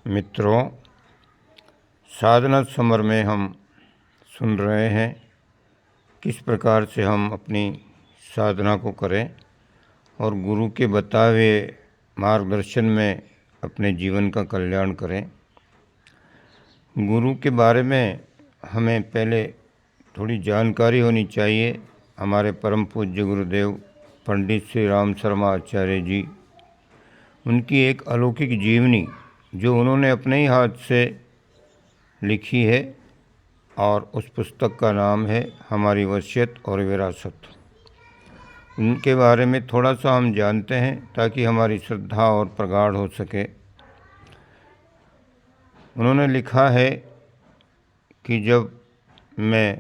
मित्रों, साधना समर में हम सुन रहे हैं किस प्रकार से हम अपनी साधना को करें और गुरु के बताए हुए मार्गदर्शन में अपने जीवन का कल्याण करें। गुरु के बारे में हमें पहले थोड़ी जानकारी होनी चाहिए। हमारे परम पूज्य गुरुदेव पंडित श्री राम शर्मा आचार्य जी, उनकी एक अलौकिक जीवनी जो उन्होंने अपने ही हाथ से लिखी है और उस पुस्तक का नाम है हमारी वसीयत और विरासत। उनके बारे में थोड़ा सा हम जानते हैं ताकि हमारी श्रद्धा और प्रगाढ़ हो सके। उन्होंने लिखा है कि जब मैं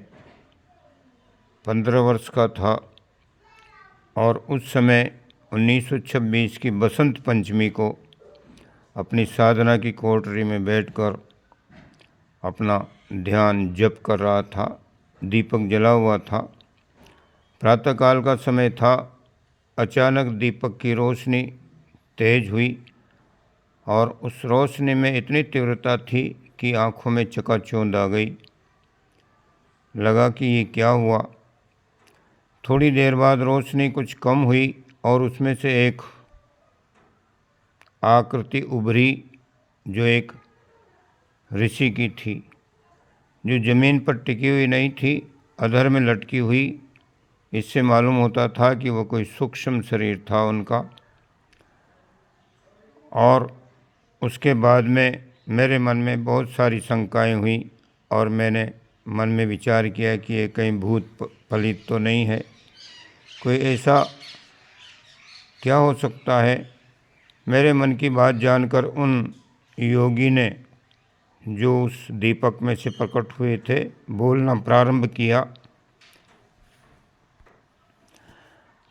15 वर्ष का था और उस समय 1926 की बसंत पंचमी को अपनी साधना की कोठरी में बैठकर अपना ध्यान जप कर रहा था। दीपक जला हुआ था। प्रातःकाल का समय था। अचानक दीपक की रोशनी तेज हुई और उस रोशनी में इतनी तीव्रता थी कि आंखों में चकाचौंध आ गई। लगा कि ये क्या हुआ। थोड़ी देर बाद रोशनी कुछ कम हुई और उसमें से एक आकृति उभरी जो एक ऋषि की थी, जो जमीन पर टिकी हुई नहीं थी, अधर में लटकी हुई। इससे मालूम होता था कि वो कोई सूक्ष्म शरीर था उनका। और उसके बाद में मेरे मन में बहुत सारी शंकाएं हुई और मैंने मन में विचार किया कि ये कहीं भूत फलित तो नहीं है, कोई ऐसा क्या हो सकता है। मेरे मन की बात जानकर उन योगी ने जो उस दीपक में से प्रकट हुए थे बोलना प्रारंभ किया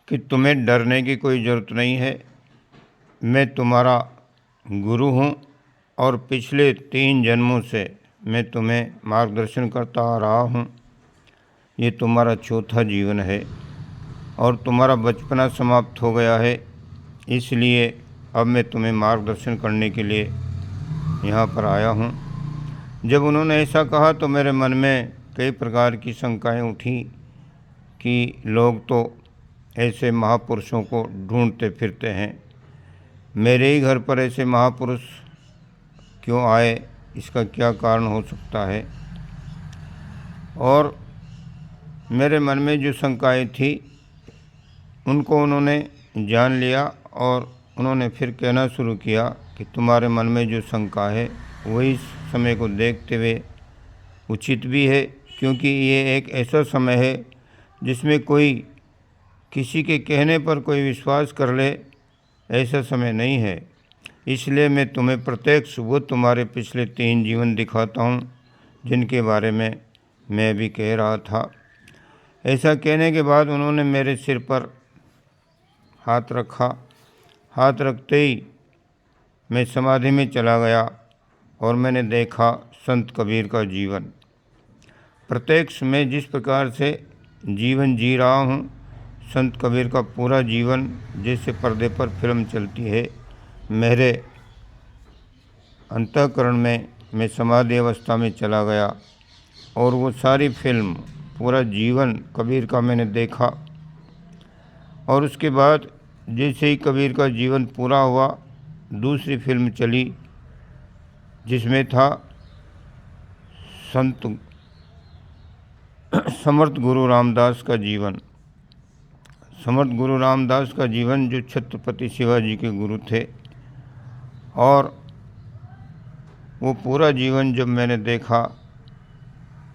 कि तुम्हें डरने की कोई ज़रूरत नहीं है। मैं तुम्हारा गुरु हूँ और पिछले 3 जन्मों से मैं तुम्हें मार्गदर्शन करता आ रहा हूँ। ये तुम्हारा चौथा जीवन है और तुम्हारा बचपना समाप्त हो गया है, इसलिए अब मैं तुम्हें मार्गदर्शन करने के लिए यहाँ पर आया हूँ। जब उन्होंने ऐसा कहा तो मेरे मन में कई प्रकार की शंकाएं उठी कि लोग तो ऐसे महापुरुषों को ढूंढते फिरते हैं, मेरे ही घर पर ऐसे महापुरुष क्यों आए, इसका क्या कारण हो सकता है। और मेरे मन में जो शंकाएं थी उनको उन्होंने जान लिया और उन्होंने फिर कहना शुरू किया कि तुम्हारे मन में जो शंका है वही समय को देखते हुए उचित भी है, क्योंकि ये एक ऐसा समय है जिसमें कोई किसी के कहने पर कोई विश्वास कर ले, ऐसा समय नहीं है। इसलिए मैं तुम्हें प्रत्यक्ष वो तुम्हारे पिछले 3 जीवन दिखाता हूँ जिनके बारे में मैं अभी कह रहा था। ऐसा कहने के बाद उन्होंने मेरे सिर पर हाथ रखा। हाथ रखते ही मैं समाधि में चला गया और मैंने देखा संत कबीर का जीवन। प्रत्यक्ष मैं जिस प्रकार से जीवन जी रहा हूँ, संत कबीर का पूरा जीवन जैसे पर्दे पर फिल्म चलती है, मेरे अंतःकरण में मैं समाधि अवस्था में चला गया और वो सारी फिल्म, पूरा जीवन कबीर का मैंने देखा। और उसके बाद जैसे ही कबीर का जीवन पूरा हुआ, दूसरी फिल्म चली जिसमें था संत समर्थ गुरु रामदास का जीवन। समर्थ गुरु रामदास का जीवन जो छत्रपति शिवाजी के गुरु थे। और वो पूरा जीवन जब मैंने देखा,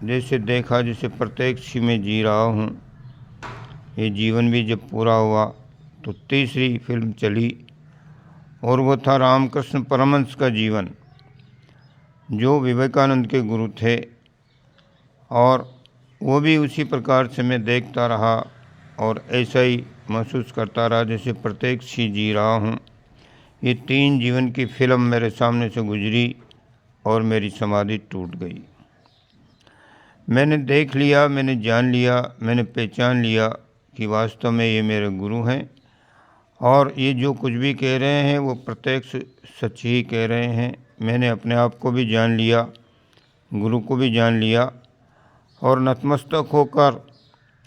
जैसे प्रत्यक्ष ही मैं जी रहा हूँ। ये जीवन भी जब पूरा हुआ तो तीसरी फिल्म चली और वो था रामकृष्ण परमहंस का जीवन, जो विवेकानंद के गुरु थे। और वो भी उसी प्रकार से मैं देखता रहा और ऐसा ही महसूस करता रहा जैसे प्रत्यक्ष ही जी रहा हूँ। ये 3 जीवन की फिल्म मेरे सामने से गुजरी और मेरी समाधि टूट गई। मैंने देख लिया, मैंने जान लिया, मैंने पहचान लिया कि वास्तव में ये मेरे गुरु हैं और ये जो कुछ भी कह रहे हैं वो प्रत्यक्ष सच ही कह रहे हैं। मैंने अपने आप को भी जान लिया, गुरु को भी जान लिया और नतमस्तक होकर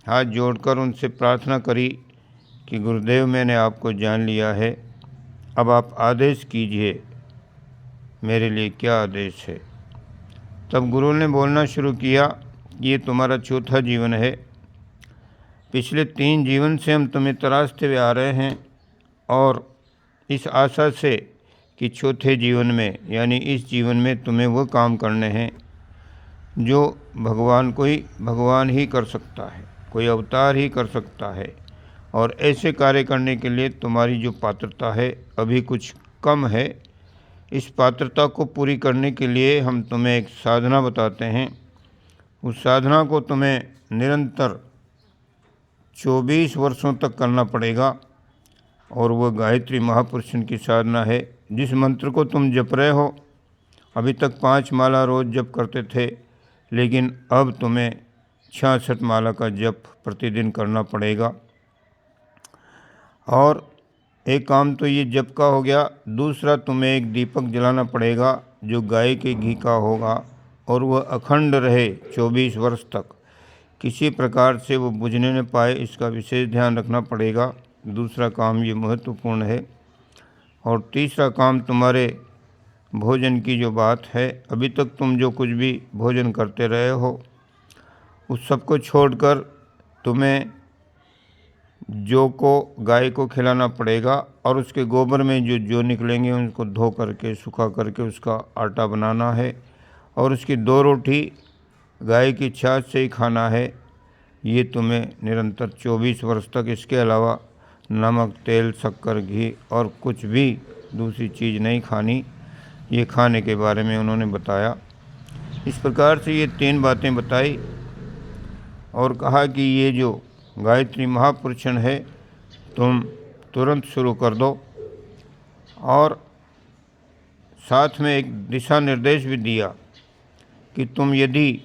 हाथ जोड़कर उनसे प्रार्थना करी कि गुरुदेव मैंने आपको जान लिया है, अब आप आदेश कीजिए, मेरे लिए क्या आदेश है। तब गुरु ने बोलना शुरू किया, ये तुम्हारा चौथा जीवन है। पिछले 3 जीवन से हम तुम्हें तराशते हुए आ रहे हैं और इस आशा से कि चौथे जीवन में यानी इस जीवन में तुम्हें वो काम करने हैं जो भगवान ही कर सकता है, कोई अवतार ही कर सकता है। और ऐसे कार्य करने के लिए तुम्हारी जो पात्रता है अभी कुछ कम है। इस पात्रता को पूरी करने के लिए हम तुम्हें एक साधना बताते हैं। उस साधना को तुम्हें निरंतर 24 वर्षों तक करना पड़ेगा और वह गायत्री महापुरुषन की साधना है। जिस मंत्र को तुम जप रहे हो, अभी तक 5 माला रोज़ जप करते थे, लेकिन अब तुम्हें 66 माला का जप प्रतिदिन करना पड़ेगा। और एक काम तो ये जप का हो गया, दूसरा तुम्हें एक दीपक जलाना पड़ेगा जो गाय के घी का होगा और वह अखंड रहे 24 वर्ष तक, किसी प्रकार से वो बुझने न पाए, इसका विशेष ध्यान रखना पड़ेगा। दूसरा काम ये महत्वपूर्ण है। और तीसरा काम तुम्हारे भोजन की जो बात है, अभी तक तुम जो कुछ भी भोजन करते रहे हो उस सब को छोड़कर तुम्हें जौ को गाय को खिलाना पड़ेगा और उसके गोबर में जो निकलेंगे उनको धो करके सुखा करके उसका आटा बनाना है और उसकी 2 रोटी गाय की छाछ से ही खाना है। ये तुम्हें निरंतर 24 वर्ष तक, इसके अलावा नमक, तेल, शक्कर, घी और कुछ भी दूसरी चीज़ नहीं खानी। ये खाने के बारे में उन्होंने बताया। इस प्रकार से ये 3 बातें बताई और कहा कि ये जो गायत्री महापुरुषन है तुम तुरंत शुरू कर दो। और साथ में एक दिशा निर्देश भी दिया कि तुम यदि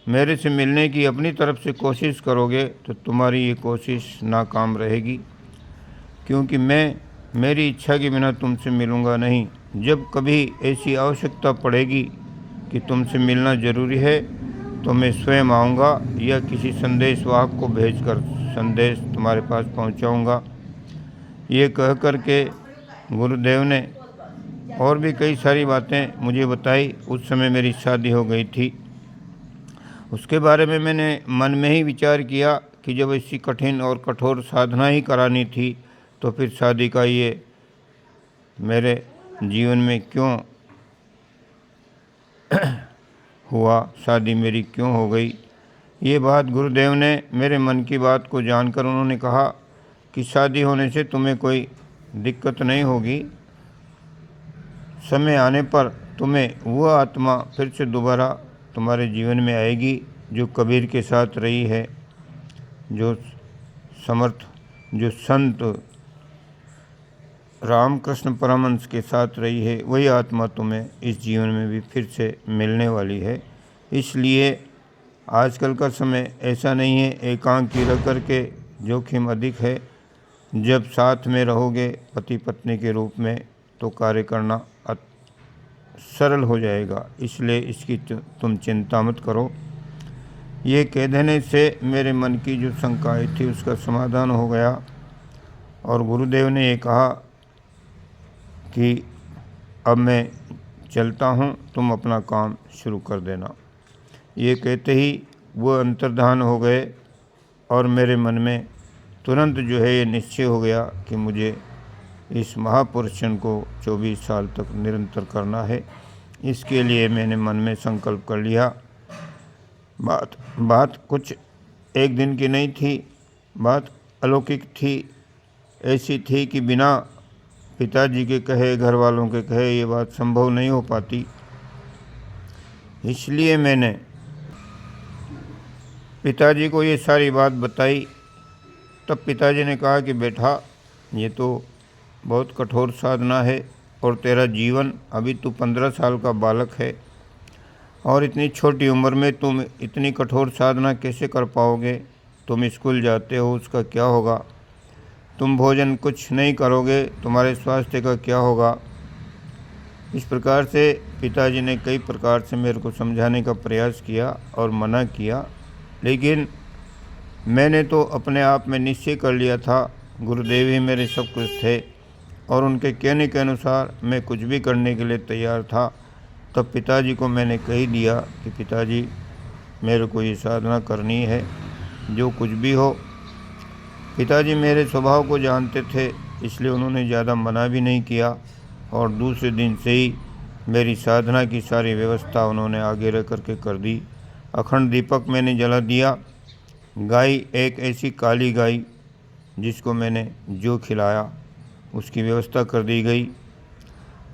मेरे से मिलने की अपनी तरफ से कोशिश करोगे तो तुम्हारी ये कोशिश नाकाम रहेगी, क्योंकि मैं मेरी इच्छा के बिना तुमसे मिलूँगा नहीं। जब कभी ऐसी आवश्यकता पड़ेगी कि तुमसे मिलना ज़रूरी है तो मैं स्वयं आऊँगा या किसी संदेशवाहक को भेजकर संदेश तुम्हारे पास पहुँचाऊँगा। ये कह कर के गुरुदेव ने और भी कई सारी बातें मुझे बताई। उस समय मेरी शादी हो गई थी। उसके बारे में मैंने मन में ही विचार किया कि जब ऐसी कठिन और कठोर साधना ही करानी थी तो फिर शादी का ये मेरे जीवन में क्यों हुआ, शादी मेरी क्यों हो गई। ये बात गुरुदेव ने मेरे मन की बात को जानकर उन्होंने कहा कि शादी होने से तुम्हें कोई दिक्कत नहीं होगी, समय आने पर तुम्हें वह आत्मा फिर से दोबारा तुम्हारे जीवन में आएगी जो कबीर के साथ रही है, जो संत रामकृष्ण परमहंस के साथ रही है, वही आत्मा तुम्हें इस जीवन में भी फिर से मिलने वाली है। इसलिए आजकल का समय ऐसा नहीं है, एकांकी रह कर के जोखिम अधिक है। जब साथ में रहोगे पति पत्नी के रूप में तो कार्य करना सरल हो जाएगा, इसलिए इसकी तुम चिंता मत करो। ये कह देने से मेरे मन की जो शंकाएँ थी उसका समाधान हो गया और गुरुदेव ने ये कहा कि अब मैं चलता हूँ, तुम अपना काम शुरू कर देना। ये कहते ही वो अंतर्धान हो गए और मेरे मन में तुरंत जो है ये निश्चय हो गया कि मुझे इस महापुरुषन को 24 साल तक निरंतर करना है। इसके लिए मैंने मन में संकल्प कर लिया। बात कुछ एक दिन की नहीं थी, बात अलौकिक थी, ऐसी थी कि बिना पिताजी के कहे, घर वालों के कहे ये बात संभव नहीं हो पाती। इसलिए मैंने पिताजी को ये सारी बात बताई। तब पिताजी ने कहा कि बेटा ये तो बहुत कठोर साधना है और तेरा जीवन, अभी तू 15 साल का बालक है और इतनी छोटी उम्र में तुम इतनी कठोर साधना कैसे कर पाओगे। तुम स्कूल जाते हो उसका क्या होगा, तुम भोजन कुछ नहीं करोगे, तुम्हारे स्वास्थ्य का क्या होगा। इस प्रकार से पिताजी ने कई प्रकार से मेरे को समझाने का प्रयास किया और मना किया, लेकिन मैंने तो अपने आप में निश्चय कर लिया था, गुरुदेव ही मेरे सब कुछ थे और उनके कहने के अनुसार मैं कुछ भी करने के लिए तैयार था। तब पिताजी को मैंने कह दिया कि पिताजी, मेरे को ये साधना करनी है, जो कुछ भी हो। पिताजी मेरे स्वभाव को जानते थे, इसलिए उन्होंने ज़्यादा मना भी नहीं किया और दूसरे दिन से ही मेरी साधना की सारी व्यवस्था उन्होंने आगे रह करके कर दी। अखंड दीपक मैंने जला दिया। गाय, एक ऐसी काली गाय जिसको मैंने जो खिलाया उसकी व्यवस्था कर दी गई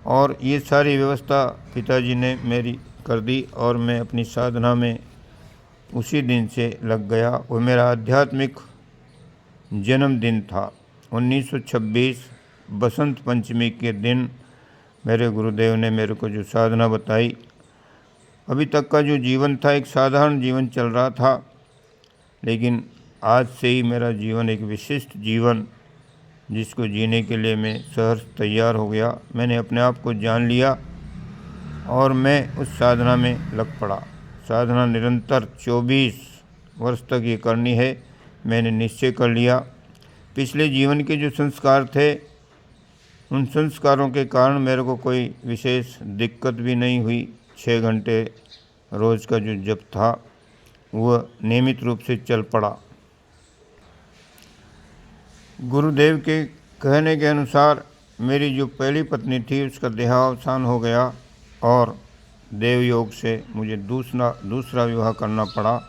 और ये सारी व्यवस्था पिताजी ने मेरी कर दी और मैं अपनी साधना में उसी दिन से लग गया। वो मेरा आध्यात्मिक जन्मदिन था। 1926 बसंत पंचमी के दिन मेरे गुरुदेव ने मेरे को जो साधना बताई। अभी तक का जो जीवन था एक साधारण जीवन चल रहा था, लेकिन आज से ही मेरा जीवन एक विशिष्ट जीवन, जिसको जीने के लिए मैं सहर्ष तैयार हो गया। मैंने अपने आप को जान लिया और मैं उस साधना में लग पड़ा। साधना निरंतर 24 वर्ष तक ये करनी है, मैंने निश्चय कर लिया। पिछले जीवन के जो संस्कार थे, उन संस्कारों के कारण मेरे को कोई विशेष दिक्कत भी नहीं हुई। 6 घंटे रोज़ का जो जप था वह नियमित रूप से चल पड़ा। गुरुदेव के कहने के अनुसार मेरी जो पहली पत्नी थी उसका देहावसान हो गया और देव योग से मुझे दूसरा विवाह करना पड़ा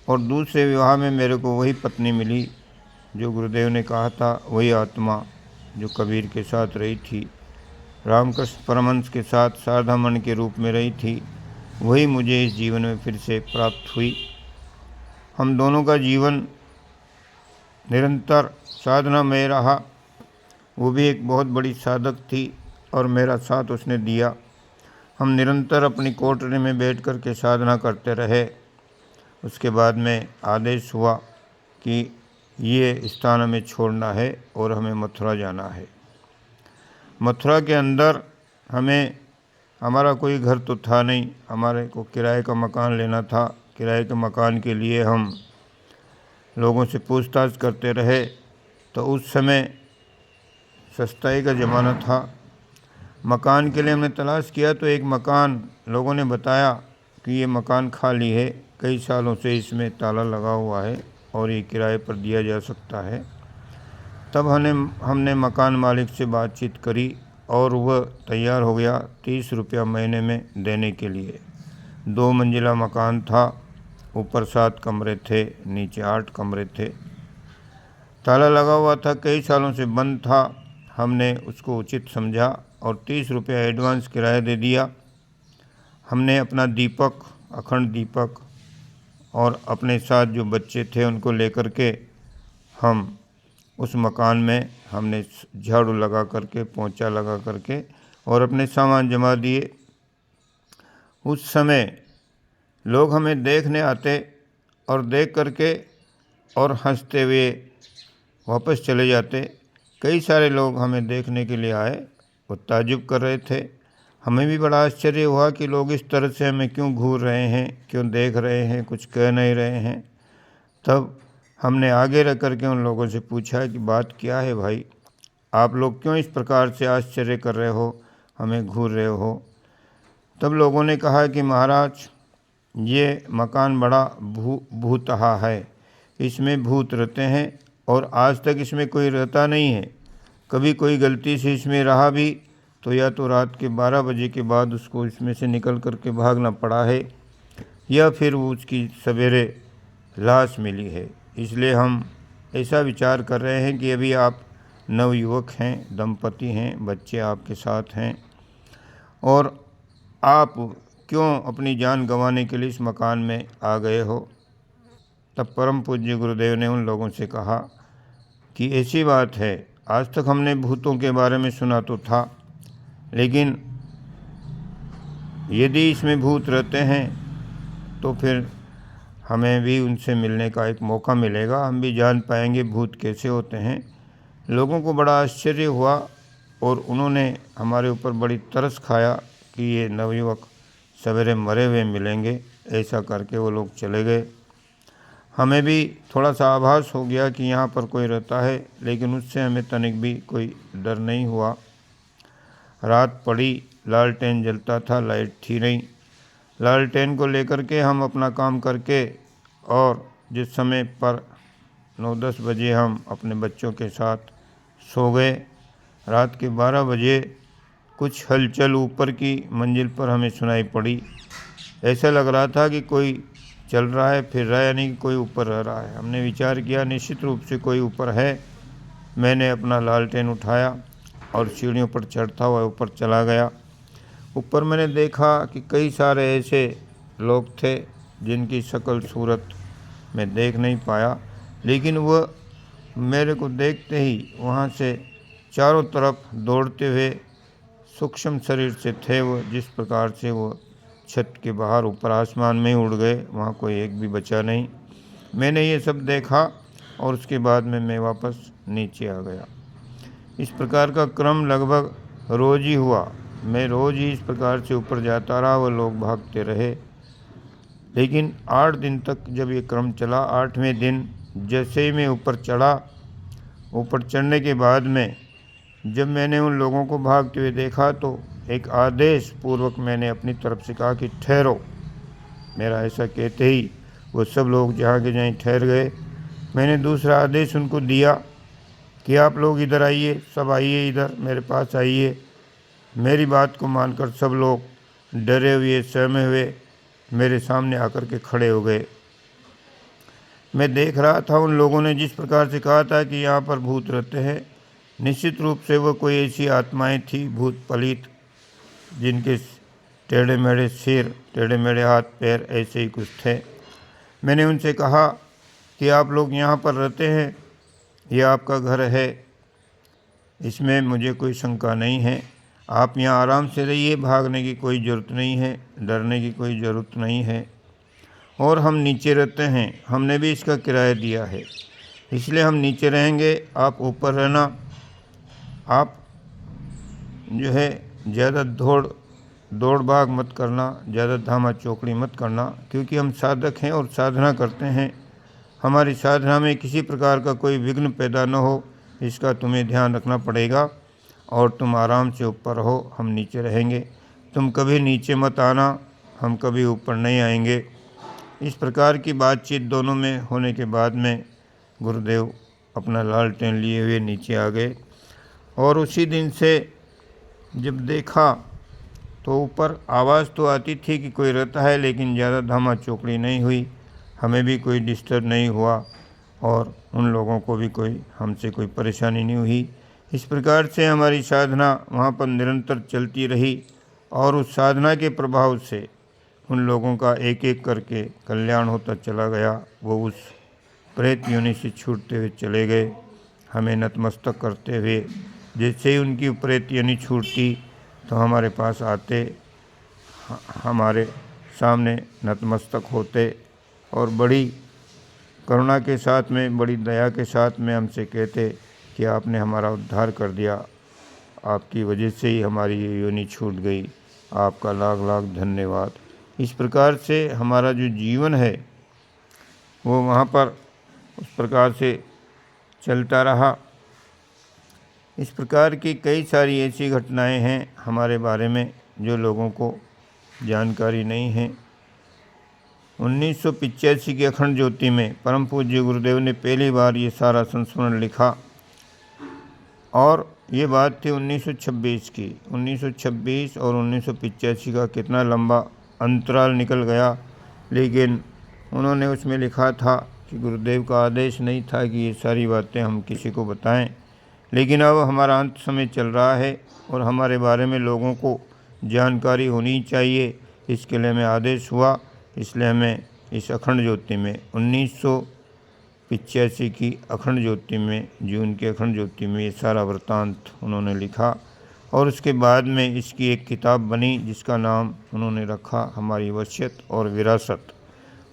और दूसरे विवाह में मेरे को वही पत्नी मिली जो गुरुदेव ने कहा था, वही आत्मा जो कबीर के साथ रही थी, रामकृष्ण परमहंस के साथ शारदामणि के रूप में रही थी, वही मुझे इस जीवन में फिर से प्राप्त हुई। हम दोनों का जीवन निरंतर साधना में रहा। वो भी एक बहुत बड़ी साधक थी और मेरा साथ उसने दिया। हम निरंतर अपनी कोठरी में बैठ कर के साधना करते रहे। उसके बाद में आदेश हुआ कि ये स्थान हमें छोड़ना है और हमें मथुरा जाना है। मथुरा के अंदर हमारा कोई घर तो था नहीं, हमारे को किराए का मकान लेना था। किराए के मकान के लिए हम लोगों से पूछताछ करते रहे, तो उस समय सस्ताई का ज़माना था। मकान के लिए हमने तलाश किया तो एक मकान लोगों ने बताया कि ये मकान खाली है, कई सालों से इसमें ताला लगा हुआ है और ये किराए पर दिया जा सकता है। तब हमने मकान मालिक से बातचीत करी और वह तैयार हो गया 30 रुपया महीने में देने के लिए। 2 मंजिला मकान था, ऊपर 7 कमरे थे, नीचे 8 कमरे थे। ताला लगा हुआ था, कई सालों से बंद था। हमने उसको उचित समझा और 30 रुपया एडवांस किराया दे दिया। हमने अपना दीपक, अखंड दीपक और अपने साथ जो बच्चे थे उनको लेकर के हम उस मकान में हमने झाड़ू लगा करके, पोंछा लगा करके और अपने सामान जमा दिए। उस समय लोग हमें देखने आते और देख करके और हंसते हुए वापस चले जाते। कई सारे लोग हमें देखने के लिए आए, वो ताज्जुब कर रहे थे। हमें भी बड़ा आश्चर्य हुआ कि लोग इस तरह से हमें क्यों घूर रहे हैं, क्यों देख रहे हैं, कुछ कह नहीं रहे हैं। तब हमने आगे रह कर के उन लोगों से पूछा कि बात क्या है भाई, आप लोग क्यों इस प्रकार से आश्चर्य कर रहे हो, हमें घूर रहे हो। तब लोगों ने कहा कि महाराज, ये मकान बड़ा भूतहा है, इसमें भूत रहते हैं और आज तक इसमें कोई रहता नहीं है। कभी कोई गलती से इसमें रहा भी तो या तो रात के 12 बजे के बाद उसको इसमें से निकल करके भागना पड़ा है या फिर वो उसकी सवेरे लाश मिली है। इसलिए हम ऐसा विचार कर रहे हैं कि अभी आप नवयुवक हैं, दंपति हैं, बच्चे आपके साथ हैं और आप क्यों अपनी जान गंवाने के लिए इस मकान में आ गए हो। तब परम पूज्य गुरुदेव ने उन लोगों से कहा कि ऐसी बात है, आज तक हमने भूतों के बारे में सुना तो था, लेकिन यदि इसमें भूत रहते हैं तो फिर हमें भी उनसे मिलने का एक मौका मिलेगा, हम भी जान पाएंगे भूत कैसे होते हैं। लोगों को बड़ा आश्चर्य हुआ और उन्होंने हमारे ऊपर बड़ी तरस खाया कि ये नवयुवक सवेरे मरे हुए मिलेंगे। ऐसा करके वो लोग चले गए। हमें भी थोड़ा सा आभास हो गया कि यहाँ पर कोई रहता है, लेकिन उससे हमें तनिक भी कोई डर नहीं हुआ। रात पड़ी, लालटेन जलता था, लाइट थी नहीं। लालटेन को लेकर के हम अपना काम करके और जिस समय पर 9-10 बजे हम अपने बच्चों के साथ सो गए। रात के 12 बजे कुछ हलचल ऊपर की मंजिल पर हमें सुनाई पड़ी। ऐसा लग रहा था कि कोई चल रहा है, फिर रहा है, यानी कि कोई ऊपर रह रहा है। हमने विचार किया निश्चित रूप से कोई ऊपर है। मैंने अपना लालटेन उठाया और सीढ़ियों पर चढ़ता हुआ ऊपर चला गया। ऊपर मैंने देखा कि कई सारे ऐसे लोग थे जिनकी शक्ल सूरत मैं देख नहीं पाया, लेकिन वह मेरे को देखते ही वहाँ से चारों तरफ दौड़ते हुए सूक्ष्म शरीर से थे वो। जिस प्रकार से वो छत के बाहर ऊपर आसमान में ही उड़ गए, वहाँ कोई एक भी बचा नहीं। मैंने ये सब देखा और उसके बाद में मैं वापस नीचे आ गया। इस प्रकार का क्रम लगभग रोज़ ही हुआ। मैं रोज़ ही इस प्रकार से ऊपर जाता रहा, वो लोग भागते रहे। लेकिन 8 दिन तक जब ये क्रम चला, 8वें दिन जैसे ही मैं ऊपर चढ़ा, ऊपर चढ़ने के बाद में जब मैंने उन लोगों को भागते हुए देखा तो एक आदेश पूर्वक मैंने अपनी तरफ से कहा कि ठहरो। मेरा ऐसा कहते ही वो सब लोग जहाँ के जहीं ठहर गए। मैंने दूसरा आदेश उनको दिया कि आप लोग इधर आइए, सब आइए, इधर मेरे पास आइए। मेरी बात को मानकर सब लोग डरे हुए, सहमे हुए मेरे सामने आकर के खड़े हो गए। मैं देख रहा था उन लोगों ने जिस प्रकार से कहा था कि यहाँ पर भूत रहते हैं, निश्चित रूप से वो कोई ऐसी आत्माएं थी, भूत पलित, जिनके टेढ़े मेढ़े सिर, टेढ़े मेढ़े हाथ पैर ऐसे ही कुछ थे। मैंने उनसे कहा कि आप लोग यहाँ पर रहते हैं, ये आपका घर है, इसमें मुझे कोई शंका नहीं है। आप यहाँ आराम से रहिए, भागने की कोई ज़रूरत नहीं है, डरने की कोई ज़रूरत नहीं है। और हम नीचे रहते हैं, हमने भी इसका किराया दिया है, इसलिए हम नीचे रहेंगे, आप ऊपर रहना। आप जो है ज़्यादा दौड़ भाग मत करना, ज़्यादा धामा चौकड़ी मत करना, क्योंकि हम साधक हैं और साधना करते हैं। हमारी साधना में किसी प्रकार का कोई विघ्न पैदा न हो, इसका तुम्हें ध्यान रखना पड़ेगा। और तुम आराम से ऊपर रहो, हम नीचे रहेंगे। तुम कभी नीचे मत आना, हम कभी ऊपर नहीं आएंगे। इस प्रकार की बातचीत दोनों में होने के बाद में गुरुदेव अपना लालटेन लिए हुए नीचे आ गए। और उसी दिन से जब देखा तो ऊपर आवाज़ तो आती थी कि कोई रहता है, लेकिन ज़्यादा धामा चौकड़ी नहीं हुई, हमें भी कोई डिस्टर्ब नहीं हुआ और उन लोगों को भी कोई हमसे कोई परेशानी नहीं हुई। इस प्रकार से हमारी साधना वहाँ पर निरंतर चलती रही और उस साधना के प्रभाव से उन लोगों का एक एक करके कल्याण होता चला गया। वो उस प्रेत योनि से छूटते हुए चले गए, हमें नतमस्तक करते हुए। जैसे ही उनकी प्रेत योनि छूटती तो हमारे पास आते, हमारे सामने नतमस्तक होते और बड़ी करुणा के साथ में, बड़ी दया के साथ में हमसे कहते कि आपने हमारा उद्धार कर दिया, आपकी वजह से ही हमारी ये योनि छूट गई, आपका लाख लाख धन्यवाद। इस प्रकार से हमारा जो जीवन है वो वहाँ पर उस प्रकार से चलता रहा। इस प्रकार की कई सारी ऐसी घटनाएं हैं हमारे बारे में जो लोगों को जानकारी नहीं है। 1985 की अखंड ज्योति में परम पूज्य गुरुदेव ने पहली बार ये सारा संस्मरण लिखा और ये बात थी 1926 की। 1926 और 1985 का कितना लंबा अंतराल निकल गया, लेकिन उन्होंने उसमें लिखा था कि गुरुदेव का आदेश नहीं था कि ये सारी बातें हम किसी को बताएं, लेकिन अब हमारा अंत समय चल रहा है और हमारे बारे में लोगों को जानकारी होनी चाहिए, इसके लिए हमें आदेश हुआ। इसलिए हमें इस अखंड ज्योति में 1985 की अखंड ज्योति में, जून की अखंड ज्योति में ये सारा वृत्तांत उन्होंने लिखा और उसके बाद में इसकी एक किताब बनी जिसका नाम उन्होंने रखा हमारी वसीयत और विरासत।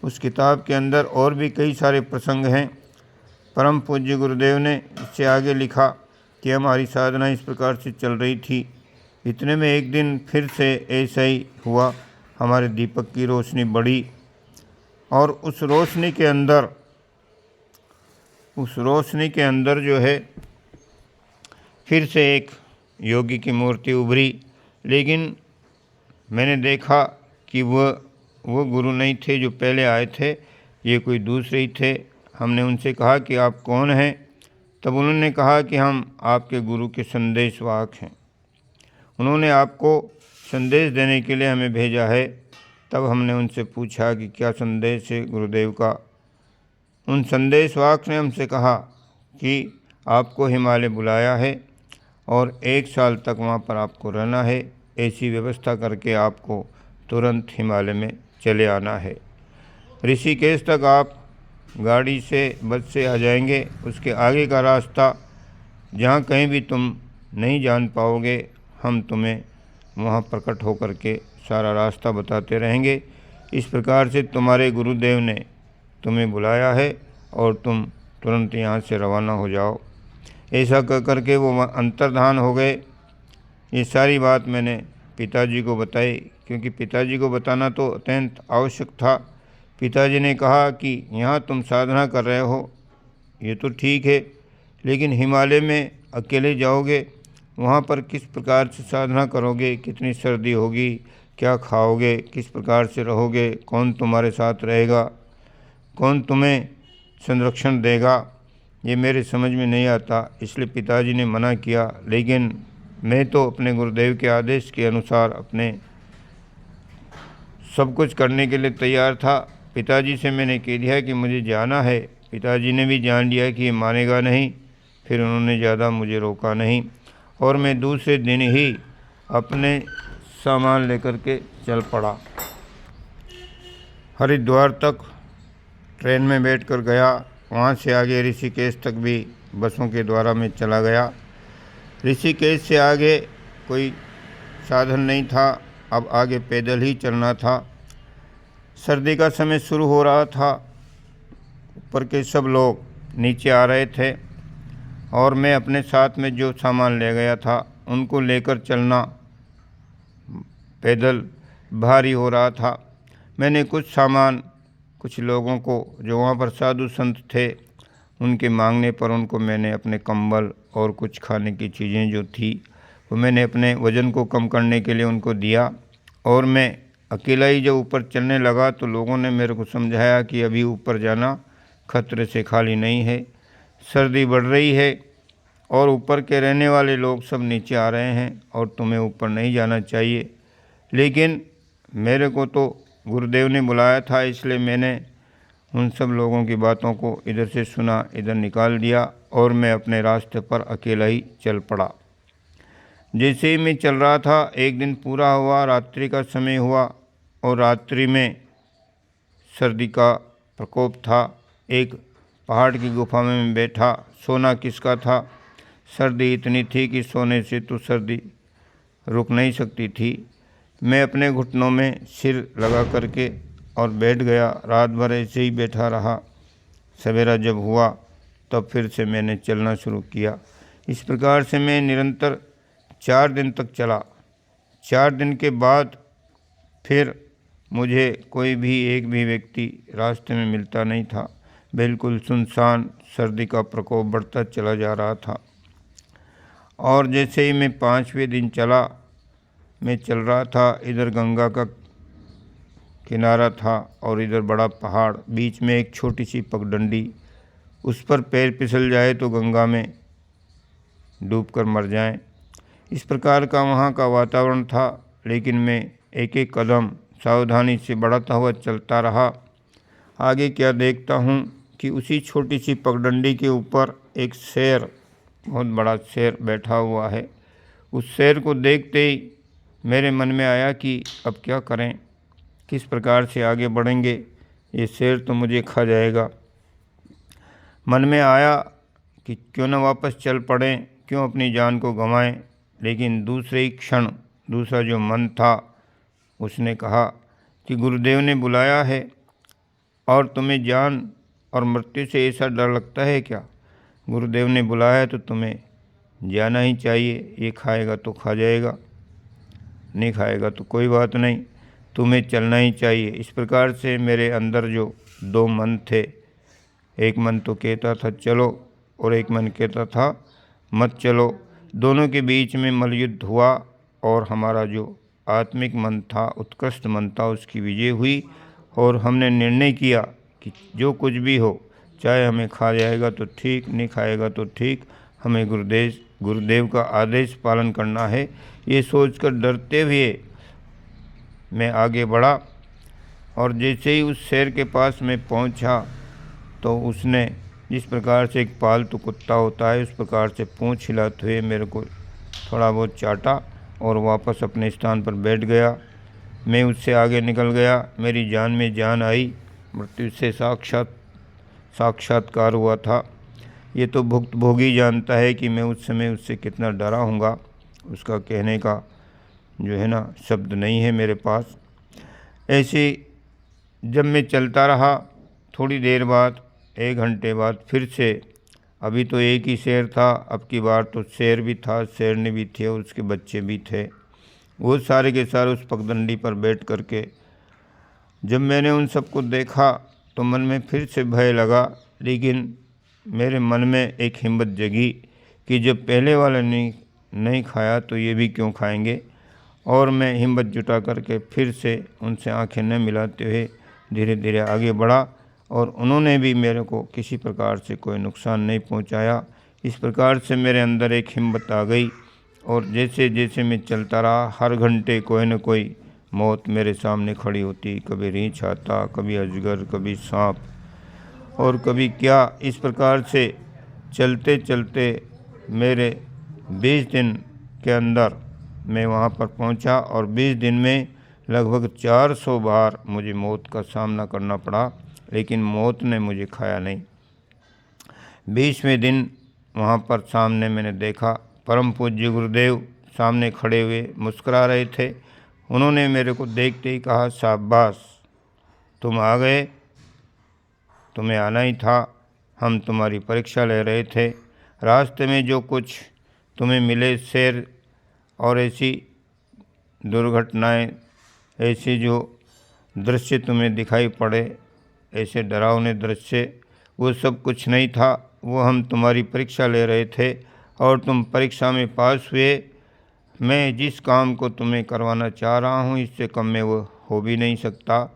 उस किताब के अंदर और भी कई सारे प्रसंग हैं। परम पूज्य गुरुदेव ने इससे आगे लिखा कि हमारी साधना इस प्रकार से चल रही थी। इतने में एक दिन फिर से ऐसा ही हुआ, हमारे दीपक की रोशनी बढ़ी और उस रोशनी के अंदर जो है फिर से एक योगी की मूर्ति उभरी। लेकिन मैंने देखा कि वो गुरु नहीं थे जो पहले आए थे, ये कोई दूसरे ही थे। हमने उनसे कहा कि आप कौन हैं? तब उन्होंने कहा कि हम आपके गुरु के संदेशवाहक हैं, उन्होंने आपको संदेश देने के लिए हमें भेजा है। तब हमने उनसे पूछा कि क्या संदेश है गुरुदेव का? उन संदेशवाहक ने हमसे कहा कि आपको हिमालय बुलाया है और 1 साल तक वहाँ पर आपको रहना है। ऐसी व्यवस्था करके आपको तुरंत हिमालय में चले आना है। ऋषिकेश तक आप गाड़ी से, बस से आ जाएंगे। उसके आगे का रास्ता जहाँ कहीं भी तुम नहीं जान पाओगे, हम तुम्हें वहाँ प्रकट होकर के सारा रास्ता बताते रहेंगे। इस प्रकार से तुम्हारे गुरुदेव ने तुम्हें बुलाया है और तुम तुरंत यहाँ से रवाना हो जाओ। ऐसा कर के वो अंतर्धान हो गए। ये सारी बात मैंने पिताजी को बताई, क्योंकि पिताजी को बताना तो अत्यंत आवश्यक था। पिताजी ने कहा कि यहाँ तुम साधना कर रहे हो, ये तो ठीक है, लेकिन हिमालय में अकेले जाओगे, वहाँ पर किस प्रकार से साधना करोगे? कितनी सर्दी होगी? क्या खाओगे? किस प्रकार से रहोगे? कौन तुम्हारे साथ रहेगा? कौन तुम्हें संरक्षण देगा? ये मेरे समझ में नहीं आता, इसलिए पिताजी ने मना किया। लेकिन मैं तो अपने गुरुदेव के आदेश के अनुसार अपने सब कुछ करने के लिए तैयार था। पिताजी से मैंने कह दिया कि मुझे जाना है। पिताजी ने भी जान लिया कि ये मानेगा नहीं, फिर उन्होंने ज़्यादा मुझे रोका नहीं और मैं दूसरे दिन ही अपने सामान लेकर के चल पड़ा। हरिद्वार तक ट्रेन में बैठकर गया, वहाँ से आगे ऋषिकेश तक भी बसों के द्वारा मैं चला गया। ऋषिकेश से आगे कोई साधन नहीं था, अब आगे पैदल ही चलना था। सर्दी का समय शुरू हो रहा था, ऊपर के सब लोग नीचे आ रहे थे और मैं अपने साथ में जो सामान ले गया था उनको लेकर चलना पैदल भारी हो रहा था। मैंने कुछ सामान कुछ लोगों को जो वहाँ पर साधु संत थे उनके मांगने पर उनको मैंने अपने कंबल और कुछ खाने की चीज़ें जो थी वो मैंने अपने वज़न को कम करने के लिए उनको दिया। और मैं अकेला ही जब ऊपर चलने लगा तो लोगों ने मेरे को समझाया कि अभी ऊपर जाना खतरे से खाली नहीं है, सर्दी बढ़ रही है और ऊपर के रहने वाले लोग सब नीचे आ रहे हैं और तुम्हें ऊपर नहीं जाना चाहिए। लेकिन मेरे को तो गुरुदेव ने बुलाया था, इसलिए मैंने उन सब लोगों की बातों को इधर से सुना, इधर निकाल दिया और मैं अपने रास्ते पर अकेला ही चल पड़ा। जैसे ही मैं चल रहा था, एक दिन पूरा हुआ, रात्रि का समय हुआ और रात्रि में सर्दी का प्रकोप था। एक पहाड़ की गुफा में मैं बैठा, सोना किसका था। सर्दी इतनी थी कि सोने से तो सर्दी रुक नहीं सकती थी। मैं अपने घुटनों में सिर लगा करके और बैठ गया। रात भर ऐसे ही बैठा रहा। सवेरा जब हुआ तब फिर से मैंने चलना शुरू किया। इस प्रकार से मैं निरंतर 4 दिन तक चला। 4 दिन के बाद फिर मुझे कोई भी एक भी व्यक्ति रास्ते में मिलता नहीं था। बिल्कुल सुनसान, सर्दी का प्रकोप बढ़ता चला जा रहा था। और जैसे ही मैं 5वें दिन चला, मैं चल रहा था, इधर गंगा का किनारा था और इधर बड़ा पहाड़, बीच में एक छोटी सी पगडंडी, उस पर पैर फिसल जाए तो गंगा में डूबकर मर जाएं। इस प्रकार का वहाँ का वातावरण था। लेकिन मैं एक एक कदम सावधानी से बढ़ाता हुआ चलता रहा। आगे क्या देखता हूँ कि उसी छोटी सी पगडंडी के ऊपर एक शेर, बहुत बड़ा शेर बैठा हुआ है। उस शेर को देखते ही मेरे मन में आया कि अब क्या करें, किस प्रकार से आगे बढ़ेंगे, ये शेर तो मुझे खा जाएगा। मन में आया कि क्यों न वापस चल पड़ें, क्यों अपनी जान को गंवाएं। लेकिन दूसरे ही क्षण दूसरा जो मन था उसने कहा कि गुरुदेव ने बुलाया है और तुम्हें जान और मृत्यु से ऐसा डर लगता है क्या? गुरुदेव ने बुलाया है तो तुम्हें जाना ही चाहिए। ये खाएगा तो खा जाएगा, नहीं खाएगा तो कोई बात नहीं, तुम्हें चलना ही चाहिए। इस प्रकार से मेरे अंदर जो दो मन थे, एक मन तो कहता था चलो और एक मन कहता था मत चलो। दोनों के बीच में मल्लयुद्ध हुआ और हमारा जो आत्मिक मन था, उत्कृष्ट मन था, उसकी विजय हुई और हमने निर्णय किया कि जो कुछ भी हो, चाहे हमें खा जाएगा तो ठीक, नहीं खाएगा तो ठीक, हमें गुरुदेव का आदेश पालन करना है। ये सोचकर डरते हुए मैं आगे बढ़ा और जैसे ही उस शेर के पास मैं पहुंचा तो उसने जिस प्रकार से एक पालतू कुत्ता होता है उस प्रकार से पूंछ हिलाते हुए मेरे को थोड़ा बहुत चाटा और वापस अपने स्थान पर बैठ गया। मैं उससे आगे निकल गया, मेरी जान में जान आई, मृत्यु से साक्षात्कार हुआ था। ये तो भुक्तभोगी जानता है कि मैं उस समय उससे कितना डरा हूँगा। उसका कहने का जो है ना शब्द नहीं है मेरे पास। ऐसे जब मैं चलता रहा, थोड़ी देर बाद, 1 घंटे बाद फिर से, अभी तो एक ही शेर था, अब की बार तो शेर भी था, शेरनी भी थी और उसके बच्चे भी थे। वो सारे के सारे उस पगडंडी पर बैठ करके जब मैंने उन सबको देखा तो मन में फिर से भय लगा, लेकिन मेरे मन में एक हिम्मत जगी कि जब पहले वाले नहीं खाया तो ये भी क्यों खाएंगे। और मैं हिम्मत जुटा करके फिर से उनसे आंखें न मिलाते हुए धीरे धीरे आगे बढ़ा और उन्होंने भी मेरे को किसी प्रकार से कोई नुकसान नहीं पहुंचाया। इस प्रकार से मेरे अंदर एक हिम्मत आ गई और जैसे जैसे मैं चलता रहा, हर घंटे कोई न कोई मौत मेरे सामने खड़ी होती। कभी रीछ आता, कभी अजगर, कभी सांप और कभी क्या। इस प्रकार से चलते चलते मेरे 20 दिन के अंदर मैं वहाँ पर पहुँचा और 20 दिन में लगभग 400 बार मुझे मौत का सामना करना पड़ा, लेकिन मौत ने मुझे खाया नहीं। 20वें दिन वहाँ पर सामने मैंने देखा परम पूज्य गुरुदेव सामने खड़े हुए मुस्कुरा रहे थे। उन्होंने मेरे को देखते ही कहा, शाबाश, तुम आ गए, तुम्हें आना ही था, हम तुम्हारी परीक्षा ले रहे थे। रास्ते में जो कुछ तुम्हें मिले शेर और ऐसी दुर्घटनाएं, ऐसे जो दृश्य तुम्हें दिखाई पड़े, ऐसे डरावने दृश्य, वो सब कुछ नहीं था। वो हम तुम्हारी परीक्षा ले रहे थे और तुम परीक्षा में पास हुए। मैं जिस काम को तुम्हें करवाना चाह रहा हूँ इससे कम में वो हो भी नहीं सकता।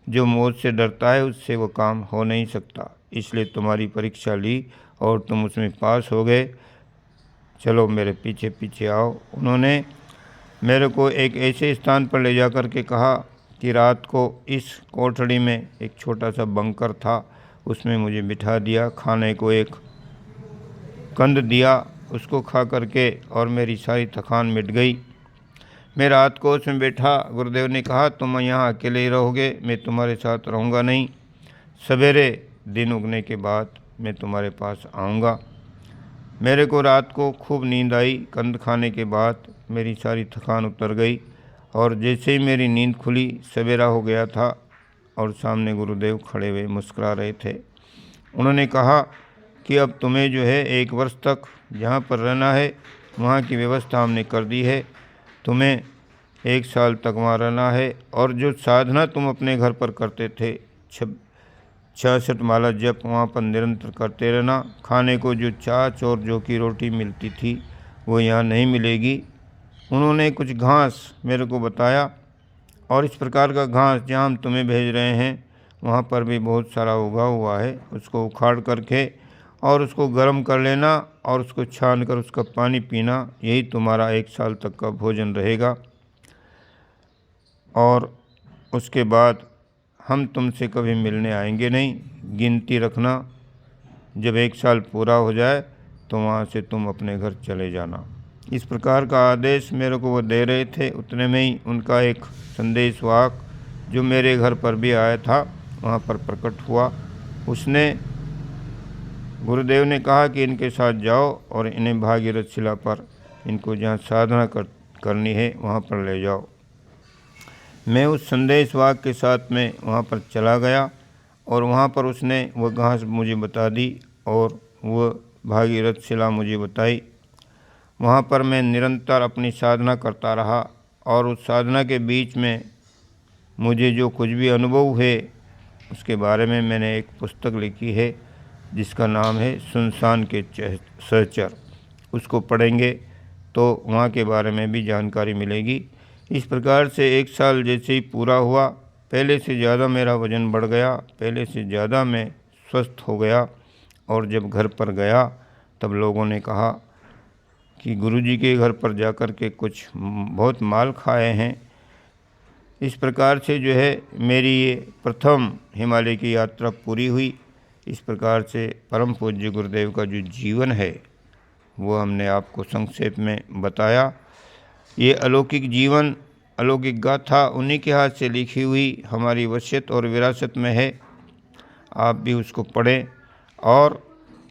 जो मौत से डरता है उससे वो काम हो नहीं सकता, इसलिए तुम्हारी परीक्षा ली और तुम उसमें पास हो गए। चलो मेरे पीछे पीछे आओ। उन्होंने मेरे को एक ऐसे स्थान पर ले जा कर के कहा कि रात को इस कोठड़ी में एक छोटा सा बंकर था, उसमें मुझे बिठा दिया। खाने को एक कंद दिया, उसको खा करके और मेरी सारी थकान मिट गई। मैं रात को उसमें बैठा। गुरुदेव ने कहा, तुम यहाँ अकेले ही रहोगे, मैं तुम्हारे साथ रहूँगा नहीं। सवेरे दिन उगने के बाद मैं तुम्हारे पास आऊँगा। मेरे को रात को खूब नींद आई। कंद खाने के बाद मेरी सारी थकान उतर गई और जैसे ही मेरी नींद खुली, सवेरा हो गया था और सामने गुरुदेव खड़े हुए मुस्कुरा रहे थे। उन्होंने कहा कि अब तुम्हें जो है 1 वर्ष तक जहाँ पर रहना है वहाँ की व्यवस्था हमने कर दी है। तुम्हें 1 साल तक वहाँ रहना है और जो साधना तुम अपने घर पर करते थे 66 माला जप, वहाँ पर निरंतर करते रहना। खाने को जो छाछ और जौ की रोटी मिलती थी वो यहाँ नहीं मिलेगी। उन्होंने कुछ घास मेरे को बताया और इस प्रकार का घास जहाँ हम तुम्हें भेज रहे हैं वहाँ पर भी बहुत सारा उगा हुआ है। उसको उखाड़ करके और उसको गर्म कर लेना और उसको छान कर उसका पानी पीना, यही तुम्हारा 1 साल तक का भोजन रहेगा। और उसके बाद हम तुमसे कभी मिलने आएंगे नहीं। गिनती रखना, जब 1 साल पूरा हो जाए तो वहाँ से तुम अपने घर चले जाना। इस प्रकार का आदेश मेरे को वो दे रहे थे। उतने में ही उनका एक संदेशवाहक जो मेरे घर पर भी आया था वहाँ पर प्रकट हुआ। उसने, गुरुदेव ने कहा कि इनके साथ जाओ और इन्हें भागीरथ शिला पर, इनको जहाँ साधना करनी है वहाँ पर ले जाओ। मैं उस संदेशवाहक के साथ में वहाँ पर चला गया और वहाँ पर उसने वह घास मुझे बता दी और वह भागीरथ शिला मुझे बताई। वहाँ पर मैं निरंतर अपनी साधना करता रहा और उस साधना के बीच में मुझे जो कुछ भी अनुभव हुए उसके बारे में मैंने एक पुस्तक लिखी है जिसका नाम है सुनसान के सहचर। उसको पढ़ेंगे तो वहाँ के बारे में भी जानकारी मिलेगी। इस प्रकार से 1 साल जैसे ही पूरा हुआ, पहले से ज़्यादा मेरा वज़न बढ़ गया, पहले से ज़्यादा मैं स्वस्थ हो गया। और जब घर पर गया तब लोगों ने कहा कि गुरुजी के घर पर जाकर के कुछ बहुत माल खाए हैं। इस प्रकार से जो है मेरी ये प्रथम हिमालय की यात्रा पूरी हुई। इस प्रकार से परम पूज्य गुरुदेव का जो जीवन है वो हमने आपको संक्षेप में बताया। ये अलौकिक जीवन, अलौकिक गाथा उन्हीं के हाथ से लिखी हुई हमारी वसीयत और विरासत में है। आप भी उसको पढ़ें और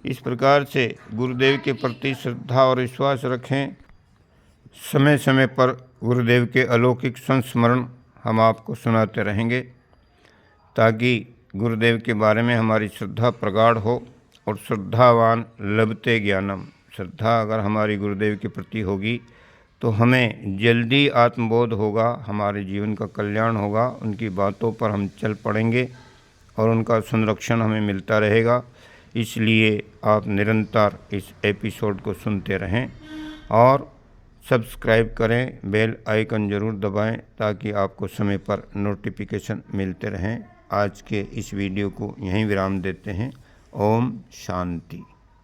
इस प्रकार से गुरुदेव के प्रति श्रद्धा और विश्वास रखें। समय समय पर गुरुदेव के अलौकिक संस्मरण हम आपको सुनाते रहेंगे ताकि गुरुदेव के बारे में हमारी श्रद्धा प्रगाढ़ हो। और श्रद्धावान लभते ज्ञानम, श्रद्धा अगर हमारी गुरुदेव के प्रति होगी तो हमें जल्दी आत्मबोध होगा, हमारे जीवन का कल्याण होगा। उनकी बातों पर हम चल पड़ेंगे और उनका संरक्षण हमें मिलता रहेगा। इसलिए आप निरंतर इस एपिसोड को सुनते रहें और सब्सक्राइब करें, बेल आइकन ज़रूर दबाएं ताकि आपको समय पर नोटिफिकेशन मिलते रहें। आज के इस वीडियो को यहीं विराम देते हैं। ओम शांति।